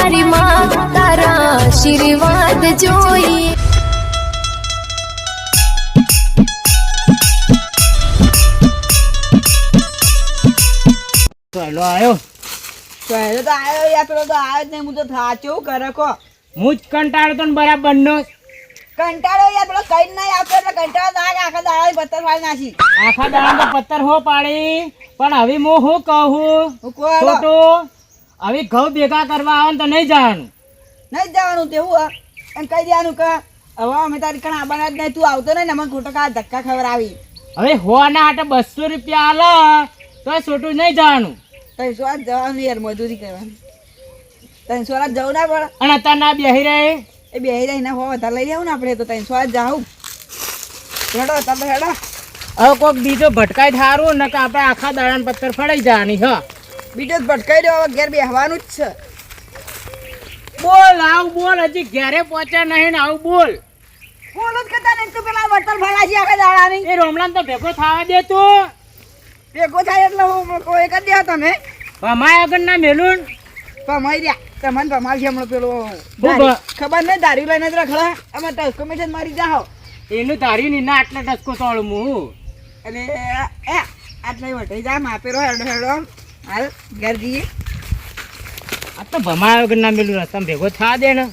મારી માં તારા આશીર્વાદ જોઈએ. પહેલો આવ્યો પહેલો તો આવ્યો યાર, પેલો તો આવ્યો જ નહીં. હું તો થાચું કરે કો હું જ કંટાળો તો બરાબર નો કંટાળો યાર, પેલો કઈ નહીં આવતો એટલે કંટાળો તો આખા દાડા પત્તર ફાડી નાખી. આખા દાડા તો પત્તર હો પાડી, પણ હવે હું શું કહું હું કોઈ ખોટું હવે ઘઉં ભેગા કરવા આવે ને તો નહીં જવાનું. નહીં જવાનું તેવું એમ કહી દેવાનું કે હવે અમે તારી કણ આવવાના જ નહીં, તું આવતો નહીં ને અમને ખોટો કા ધક્કા ખબર આવી. હવે હોવાના હાટે 200 રૂપિયા આલે તો છોટું નહીં જવાનું. 300 જ જવાનું યાર, મજૂરી કરવાની. 300 જ જવું ના પડે. અને અત્યારે ના બેહી રહે એ બે રહીને હો વધારે લઈ લેવું ને આપણે તો 300 જ જાઉં. હેડો તમે હેડો. હવે કોઈક બીજો ભટકાય થારું ને કે આપણે આખા દાડાને પત્તર ફળાઈ જવાની. હા બીજો જ ભટકાઈ દો, હવે ઘેર બેસવાનું જ છે. બોલ આવું બોલ, હજી ઘેરે પહોંચ્યા નહીં ને આવું બોલ. બોલો જ કરતા નહીં તું પેલા બર્તન ફળા છે આખા દાડાની. એ રોમલાન તો ભેગો થવા દે તું. ભેગો થાય એટલે હું કોઈ કરી દે તમે અમાય આગળ ના મેલું પમાઈ રહ્યા તમને પમાર છે હમણાં પેલો બરાબર. ખબર નહીં દારૂ લઈને જ રખડા અમે ટસકો મેં મારી જાઓ એનું ધાર્યું ની ના આટલા ટસકો તોડું હું. એટલે એ આટલા વટાઈ જા માપેરો હેડો હેડો હાલ ઘર જઈએ. આ તો ભમાય આગળ ના મેલું તમે ભેગો થવા દે ને.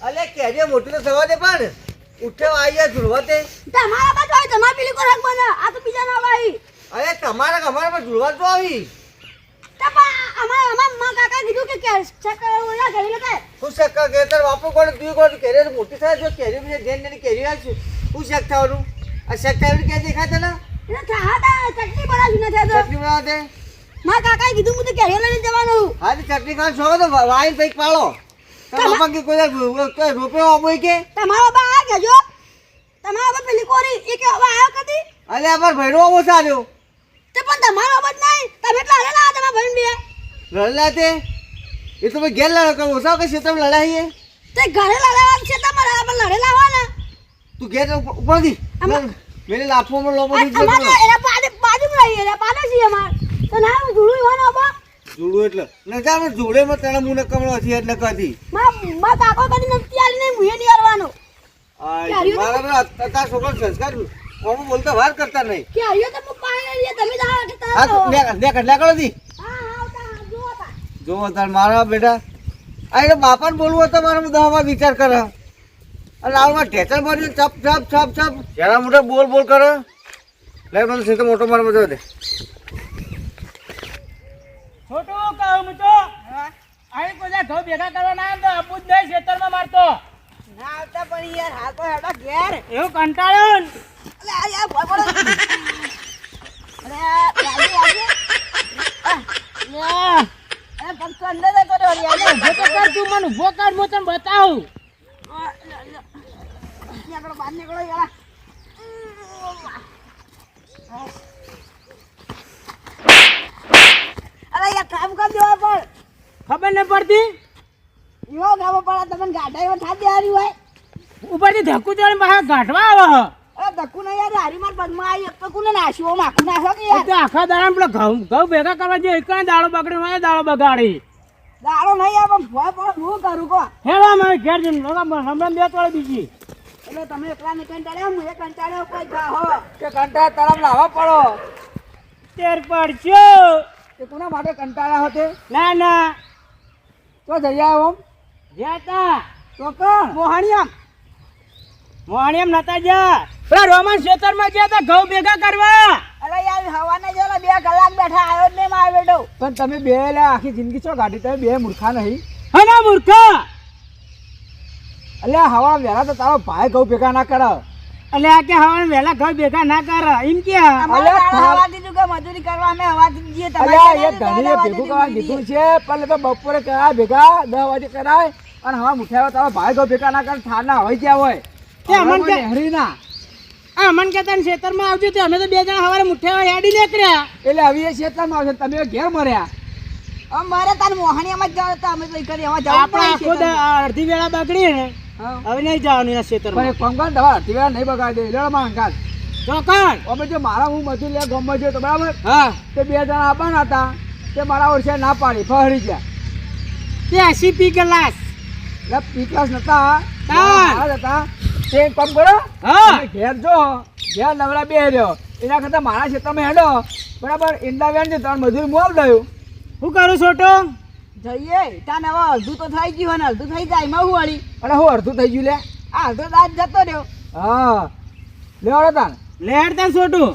અલે કેજે મોટી તો થવા દે પણ ઉઠે આયા ઝુલવા તે તમારા બાજુ આવી તમારા પેલી કો રાખ બને આ તો બીજા ના આવી. અરે તમારા અમારા પર ઝુલવા તો આવી અમારા માં કાકા કીધું કે ચક્કર ઓલા ઘરે લગાય હું શક્કા કે તાર વાપરો કોણ તું કોણ કેરે મોટી થાય જો કેરી મે જેન ને કેરી આવ છું હું શક થાવરું આ શક થાવરું કે દેખાતા ના એ થાતા ચટણી બનાવી ન થાતો ચટણી બનાવ દે માં કાકાએ કીધું હું તો ઘરે લઈને જવાનું. હા તો ચટણી ખાન છો તો વાઈન પૈક પાડો બાપા કે કોઈ રૂપિયો અમોય કે તમારો બા આ કેજો તમારો બા પેલી કોરી એ કે હવે આયો કદી અલે અમાર ભઈનો અમો સાર્યો તે પણ તમારો અવાજ નહીં તમે એટલા હરેલા તમારા ભાઈ બે લડલા તે એ તો મેં ઘેર લડા કરો ઓછા કે છે તમે લડાઈએ તે ઘરે લડાવવાનું છે તમારે આપણે લડેલા હોય ને તું ઘેર ઉપર દી મેરે લાફો માં લોબો દી તમારે એના બાજુ રહીએ એના પાડે છે અમાર તો ના હું જોડું હોવાનો બા જોડું એટલે ન જા મેં જોડે માં તને મુને કમળો છે એટલે કદી માં કાકો કદી નથી આલી નહીં મુએ નહીં આવવાનો મારા અત્યાર છોકરો સંસ્કાર કોમ બોલતા વાર કરતા નહીં કે આયો તો પાણી લઈએ તમે જા કે હા તા લે કરો દી હા જો તા જો તાર મારા બેટા આ એટલે બાપાને બોલવું તો મારા દવામાં વિચાર કરે અને આવમાં ઢેચર મારી ચપ ચપ ચપ ચપ જરા મોટા બોલ બોલ કરે લે મને સીધો મોટો માર મજો દે છોટું કહું હું તો અહીં કોઈ ઘઉં ભેગા કરવા ના આવે તો આપું જ નહીં ખેતરમાં મારતો ના આવતા પણ યાર હા તો હેડો ઘેર એવું કંટાળ્યો ને. અલે આ યાર ભગવાન અરે રાજુ યા, અરે પંખો અંદર જ કર્યો યાર ઉભો તો કર તું મને ઉભો કર હું તને બતાવું. નીકળો બહાર નીકળો યાર અરે યાર કામ કર દેવા પણ ખબર નહીં પડતી એવો ગાવો પડે તમને ગાડા એવો થાપ દેવાની હોય ઉપરથી ધક્કું ચોળી બહાર ગાંઠવા આવે હ. અરે ધક્કુ નહીં યાર હારી માર પગમાં આવી એક તો કોને નાશ્યો માખું નાખો કે યાર તો આખા દાડા પેલો ઘઉં ભેગા કરવા જે એક દાડો બગડ્યો હોય દાડો બગાડી દાડો નહીં આવે પણ ભય પણ હું કરું કો હેવા મારે ઘેર જઈને હમણાં બે તોડે બીજી એટલે તમે એકલા ને કંટાળ્યા હું એ કંટાળ્યો કોઈ જાહો કે કંટા તરફ લાવવા પડો તેર પડશો. તે કોના માટે કંટાળા હોતે ના ના તો જઈ આવો જ્યાં તા તો કોણ મોહણિયા મોહણીએમ નતા જા પેલા રોમન ખેતરમાં ગયા તા ઘઉં ભેગા કરવા. અરે યાર હવાના જેલા 2 કલાક બેઠા આવ્યો જ નહીં માર બેટો પણ તમે બે આખી જિંદગી છો ગાડી તમે બે મૂર્ખા નહીં હના મૂર્ખા અલ્યા હવા વેલા તો તારો ભાઈ ઘઉં ભેગા ના કરે એટલે આ કે હવા વહેલા ઘઉં ભેગા ના કર એમ કે અમારે હવા દીધું કે મજૂરી કરવા અમે હવા દીધી અલ્યા એ ધણીએ ભેગું કરવા કીધું છે પણ તો બપોરે કરાય ભેગા 10 વાગે કરાય અને હવા મુઠ્યા તારો ભાઈ ઘઉં ભેગા ના કરે ઠાર ના હોય ગયા હોય તે અમન કે હરી ના આ અમન કહેતા ને ખેતરમાં આવજો તો અમે તો બે જણા સવારે મુઠ્ઠે હેડી નીકળ્યા. એટલે હવે એ ક્ષેત્રમાં આવશે તમે ઘેર મર્યા અમારે તાર મોહણીયામાં જ જાવ તો અમે તો ઈ કરી એમાં જવું આપણે આખો અડધી વેળા બગડી ને હવે નહીં જવાનું એના ખેતરમાં. પણ કોંગણ દવા ટીવા નહીં બગાડી દે લેવા અંકાલ ચોકન અમે જો મારા હું મજૂર લે ગામમાં જો તો બરાબર હા તે 2 જણા આવવાના હતા તે મારા ઓળશે ના પાડી ફહરી ગયા તે 80 પી ગ્લાસ એટલે પીકલાસ નતા તાર. હતા તે કામ કરો હા. તમે ઘેર જો ઘેર નવરા બે રહ્યો એના કરતા મારા ક્ષેત્રમાં હેડો બરાબર ઈંડા વેણ છે ત્રણ મજૂર મોલ દઉં શું કરું છોટો જઈએ તાન હવે અડધું તો થઈ ગયું ને અડધું થઈ જાય એમાં હું વળી અરે હું અડધું થઈ ગયું લે આ અડધો દાંત જતો રહ્યો હા લેવાડો તાન લેડ તને છોટું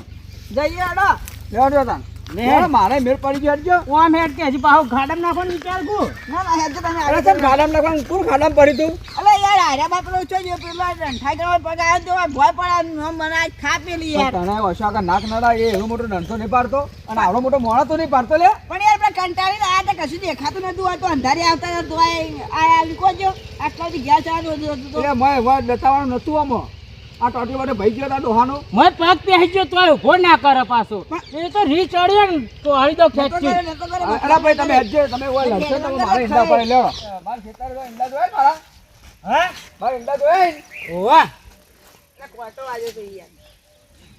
જઈએ હેડો લેવાડો તાન લેડ. મારે મેળ પડી ગયો હેડજો ઓમ હેડ કે હજી પાછો ખાડમ નાખવાનો વિચાર કુ ના ના હેડજો તમે અરે તમ ખાડામ લખવાનું કોણ ખાડામ પડી તું અલે યાર આર્યા બાપરો છો જો પેલા ઠાઈ કરવા પગાર તો ભોય પડા મને આજ ખા પેલી યાર તને ઓશાકા નાક નડા એ એવો મોટો ડંસો નહીં પાડતો અને આવડો મોટો મોણો તો નહીં પાડતો લે પણ યાર આપણે કંટાળીને આ તો કશું દેખાતું નતું આ તો અંધારી આવતા તો આ લીકોજો આટલાથી ગયા ચાલુ હતું એ મય વા બતાવવાનું નતું આમ આ ટોટી વાળે ભાઈ ગયો તા ડોહાનો મય પગ પહેરી ગયો તોય ઉભો ના કરે પાછો એ તો રી ચડ્યો ને તો હળી દો ખેંચી. અરે ભાઈ તમે હજે તમે ઓય લડશો તો મારે ઈંડા પર લેવો માર ખેતર જો ઈંડા જોય મારા હા માર ઈંડા જોય ઓવા ક્વાટો આજે તો યાર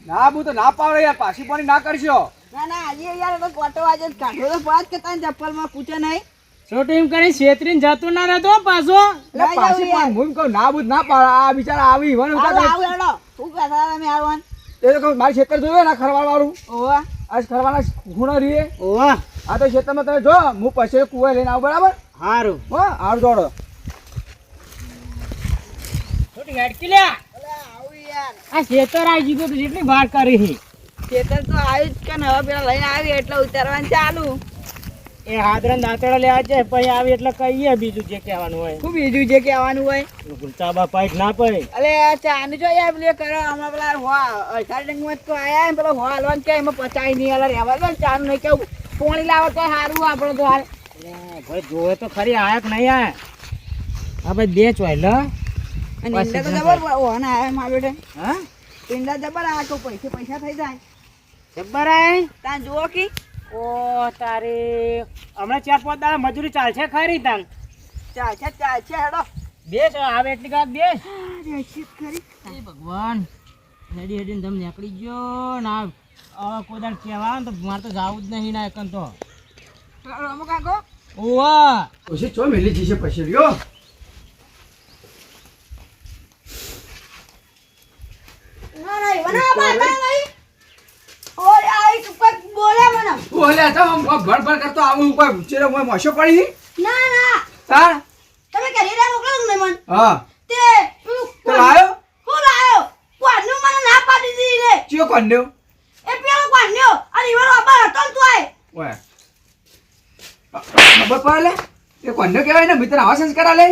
ના બુ તો ના પાવડે યાર પાછી પાણી ના કરશો ના ના આજે યાર તો ક્વાટો આજે કાઢો તો પાસ કે તાન ચપ્પલમાં પૂછે નહીં છોટું એમ કરી છેતરીને જતું ના રહેતો પાછો. એટલે પાછી પણ હું કહું ના બુ ના પાડે આ બિચારા આવી વન ઉતા આવ હેડો હું કહેતા તમે આવન એ તો કહું મારી ખેતર જોયો ના ખરવાળ વાળું ઓવા આજ ખરવાના ખૂણો રીએ ઓવા આ તો ખેતરમાં તમે જો હું પછી કુવા લઈને આવું બરાબર હારું હો આવ જોડો છોટી હેડકી લે આ ખેતર આવી ગયું તો જેટલી વાર કરી ખેતર તો આવ્યું જ કે ને હવે પેલા લઈને આવી એટલે ઉતારવાનું ચાલુ એ હાદરા દાંતડા લેવા છે પછી આવી એટલે કહીએ બીજું જે કહેવાનું હોય. ખૂબ બીજું જે કહેવાનું હોય ચાબા પાઈક ના પડે. અલે આ ચાનું જો યાર પેલી કરો હમણાં પેલા હોવા અઢાર ડંગમાં તો આયા ને પેલો હોવા હલવાનું કે એમાં પચાઈ નહીં અલા રહેવા દો ને ચાનું નહીં કેવું પોણી લાવો તો સારું આપણે તો હાલ ભાઈ જોવે તો ખરી આયા કે નહીં આયા આ ભાઈ બે ચોય લ અને ઈંડા તો જબર હોવાના આયા મારા બેટે હા ઈંડા જબર આ તો પૈસા થઈ જાય જબ્બર આય તાન જુઓ કે ઓ તારે હમણાં 4-5 દાડા મજૂરી ચાલશે ખરી તાન ચાલશે હેડો બેસ આવે એટલી કાક બેસ ખરી એ ભગવાન હેડી હેડીને તમે નીકળી ગયો ના હવે કોદાળ કહેવા તો મારે તો જાવું જ નહીં ના એકન તો રમો કાકો ઓવા પછી ચો મેલી જશે પછી રહ્યો ના ના વના બાટા નહીં ઓય આઈ તું કઈ બોલે મને બોલે તો ભડભડ કરતો આવું કોઈ ઉચેરે મોય મોશો પડી ના ના તાર તમે કરી રહ્યા મોકલો ને મન હા તે તો લાયો હું લાયો કોનું મને ના પાડી દીધી રે ચિયો કોન્યો એ પેલો કોન્યો અને ઈવરો અબર હતો ને તું આય ઓય ખબર પડે એ કોન્યો કહેવાય ને મિત્ર આવા સંસ્કાર આલે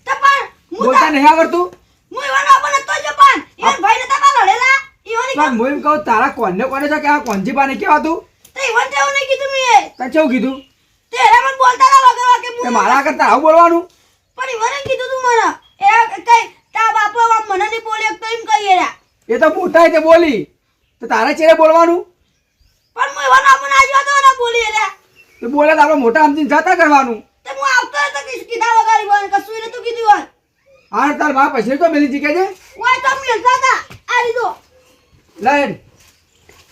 તો પણ બોલતા નહીં આવડતું હું ઈવરો અબર નતો જો પણ ઈવન ભાઈ ને તમા લડેલા ઈવની પણ હું એમ કહું તારા કોન્યો કોને છે કે આ કોંજી પાને કેવા તું તો ઈવન તેવું નહીં કીધું મે તને કેવું કીધું તેરે મને બોલતા ના વગર કે હું મારા કરતા આવું બોલવાનું પણ ઈવને કીધું તું મને એ કઈ તા બાપો મને નહીં બોલ્યો તો એમ કહીએ રા એ તો મોટા તે બોલી તો તારા ચેરે બોલવાનું પણ હું ઈવન આપણ આજવા તો ના બોલી રા તો બોલે તો આપણે મોટા સમજીને જતા કરવાનું તો હું આવતો તો કીધા વગર ઈવન કશું ને તું કીધું હોય હા તાર બાપ પછી તો મેલી જીકે છે ઓય તો મેલતા તા આ લીધો લાઈન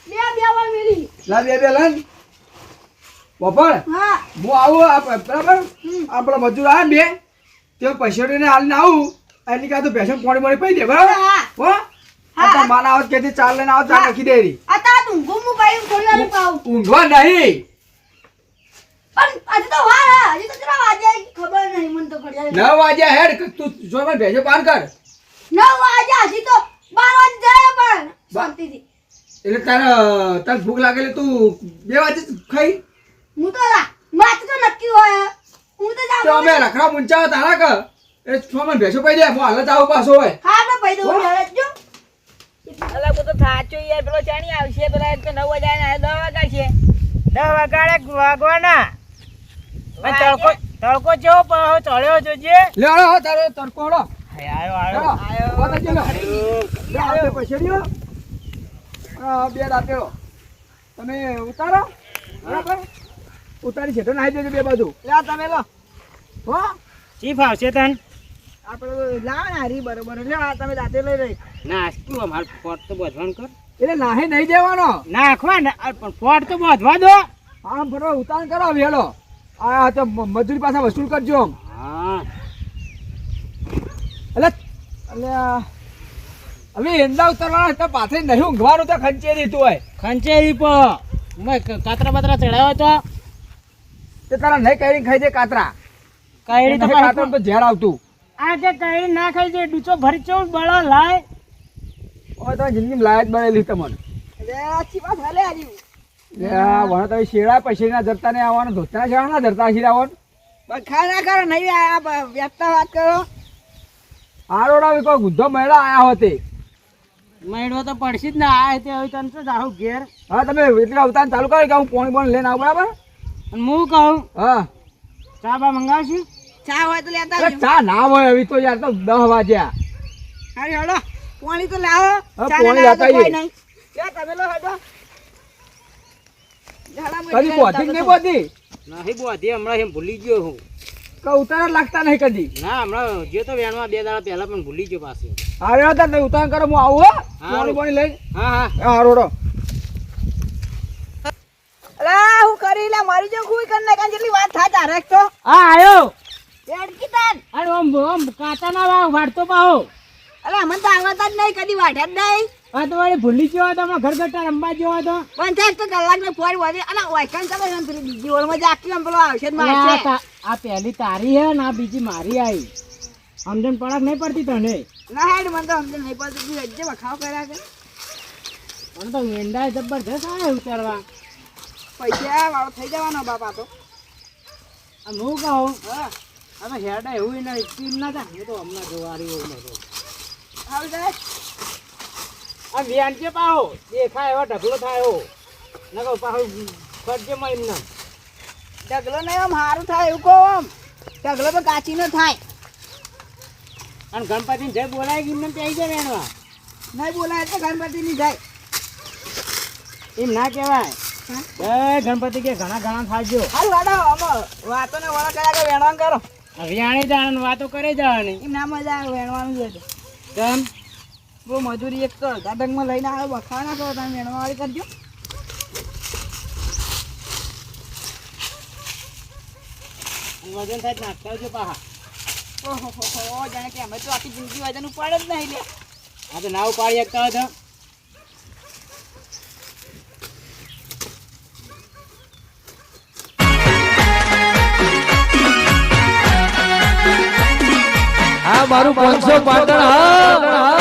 બે વાર મેલી લા બે લન બપોર હા હું આવું બરાબર આપણો મજૂર આ બે તે પૈસાને હાલને આવું એની કાં તો ભેસમ પાણી પાણી પી દે બરાબર હો આ તો માના આવત કેથી ચાલ લઈને આવત ચા નાખી દેરી આ તા તું ગુમુ ભાઈ થોડી વાર પાઉં ઊંઘવા નહીં પણ આજે તો વાર આજે તો કેટલા વાગ્યા ખબર નહીં મને તો ઘડિયાળ 9 વાગ્યા હેડ તું જો મને ભેજો પાર કર 9 વાગ્યા હજી તો 12 વાગે જાય પણ શાંતિથી એટલે તાર ભૂખ લાગેલી તું 2 વાગે ખાઈ હું તો માત તો નક્કી હોય હું તો જાવ તો અમે રખડા મુંચા તારા ક એ છોમન ભેસો પઈ દે હું હાલ જાવ પાછો હોય હા તો પઈ દઉં જો અલા કો તો થાચો યાર પેલો ચાણી આવશે પેલા તો 9 વાગે આને 10 વાગ્યા છે 10 વાગાડે વાગવાના અને તડકો જેવો પણ ચડ્યો જોજે લે આવો તારો તડકો હળો આયો આયો પૈસા દિયો બે દાંતેડો તમે ઉતારો બરાબર ઉતારી છે તો નાહી દેજો બે બાજુ લે તમે લો હો ચી ફાવશે તન આપણે લાવ ને હારી બરોબર લે તમે દાંતે લઈ રહી ના તું અમાર ફોટ તો બધવાનું કર એટલે નાહી નહીં દેવાનો નાખવા ને પણ ફોટ તો બધવા દો આમ બરોબર ઉતાર કરો વેલો આ તો મજૂરી પાછા વસૂલ કરજો આમ હા એટલે હવે એંદા ઉતારવાના તો પાથરે નહીં ઊંઘવાનું તો ખંચેરી તું હોય ખંચેરી પર મેં કાતરા બાતરા ચડાવ્યો તો તે તારા નહીં કરી ખાઈ દે કાતરા કાયડી તો કાતરા તો ઝેર આવતું આ કે કાયડી ના ખાઈ દે ડૂચો ભરી ચો બળો લાય હવે તો જિંદગી લાયક બનેલી તમને વણ તો શેડા પછી ના જરતા નહીં આવવાનું ધોતા શેડા ના જરતા શીર આવવાનું ખા ના કરો નહીં આ વ્યક્તા વાત કરો આરોડા કોઈ ગુદ્ધો મેળા આયા હોતે મેળવો તો પડશે જ ને આ તે હવે તને શું જાઉં ઘેર હા તમે એટલે અવતાર ચાલુ કરો કે હું પોણી બોણી લઈને આવું બરાબર અને હું કહું હા ચા બા મંગાવશું ચા હોય તો લેતા અરે ચા ના હોય હવે તો યાર તો 10 વાગ્યા અરે હળો પાણી તો લાવો હા, ચા પાણી ના લાવો તો લેતા કોઈ આવીએ. નહીં લે તમે લો હડો કદી પહોંચી કે નહીં પહોંચી નહીં બોધી હમણાં એમ ભૂલી ગયો હું કે ઉતાર લાગતા નહીં કદી ના હમણાં જે તો વેણમાં 2 દાડા પહેલા પણ ભૂલી ગયો પાછો અરે હતા તમે ઉતાર કરો હું આવું હો પોણી બોણી લઈ હા હા હા રોડો અલા હું કરી લે મારી જો કોઈ કર નાખા જેટલી વાત થાય તારે તો હા આયો એડકી તાન અરે ઓમ કાતા ના વાળતો પાહો અલા મને તો આવતા જ નહીં કદી વાઢ્યા જ નહીં આ તો વળી ભૂલી ગયો હતો અમારા ઘર ગટ્ટા રમવા ગયો હતો પણ થાય તો કલાક ને ફોર વધે અલા વાયકન ચાલે છે ને પેલી બીજી ઓળમાં જાકી આમ પેલો આવશે જ મારશે આ પહેલી તારી હે ને આ બીજી મારી આવી સમજણ પડક નહીં પડતી તને ના હેડ મને તો સમજ નહીં પડતું તું અજ્જે વખાવ કર્યા કે પણ તો વેંડા જબરજસ્ત આવે ઉતારવા પૈસા વાળો થઈ જવાનો બાપા તો આમ હું કહું હા હવે હેડા એવું એના સ્કીમ ના થાય હું તો હમણાં જોવારી હોઉં નતો આવી જાય આ વ્યાંચે પાહો દેખાય એવા ઢગલો થાય એવો નકો પાહો ફરજે માં એમને ઢગલો નહીં આમ સારું થાય એવું કહો આમ ઢગલો તો કાચીનો થાય અને ગણપતિને જય બોલાય કે એમને ત્યાં જાય વેણવા નહીં બોલાય તો ગણપતિ ની જાય એમ ના કહેવાય જય ગણપતિ કે ઘણા ઘણા થાજો હારું વાડો આમાં વાતો ને વળો કર્યા કે વેણવાનું કરો વ્યાણી જાણ વાતો કરે જવાની એમ ના મજા આવે વેણવાનું જોઈએ કેમ બહુ મજૂરી એક તો અડધા ડંગમાં લઈને આવ્યો બખાવા ના કરો તમે વેણવાવાળી કરજો વજન થાય નાખતા આવજો પાહા ઓહો જાણે કે અમે તો આખી જિંદગી વજન ઉપાડે જ નહીં લે આ તો નાવ પાડી શકતા હતા હા મારું 500 પાટણ હા